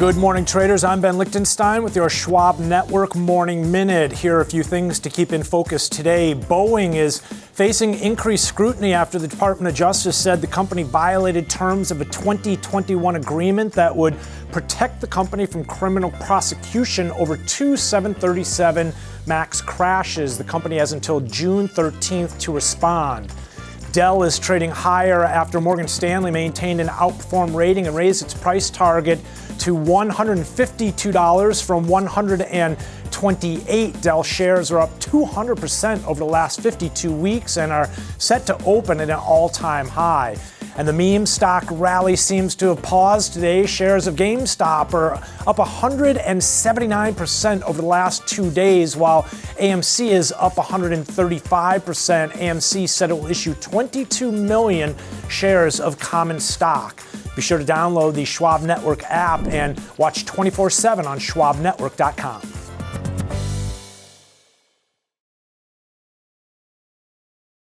Good morning, traders. I'm Ben Lichtenstein with your Schwab Network Morning Minute. Here are a few things to keep in focus today. Boeing is facing increased scrutiny after the Department of Justice said the company violated terms of a 2021 agreement that would protect the company from criminal prosecution over two 737 MAX crashes. The company has until June 13th to respond. Dell is trading higher after Morgan Stanley maintained an outperform rating and raised its price target to $152 from $128. Dell shares are up 200% over the last 52 weeks and are set to open at an all-time high. And the meme stock rally seems to have paused today. Shares of GameStop are up 179% over the last 2 days, while AMC is up 135%. AMC said it will issue 22 million shares of common stock. Be sure to download the Schwab Network app and watch 24/7 on schwabnetwork.com.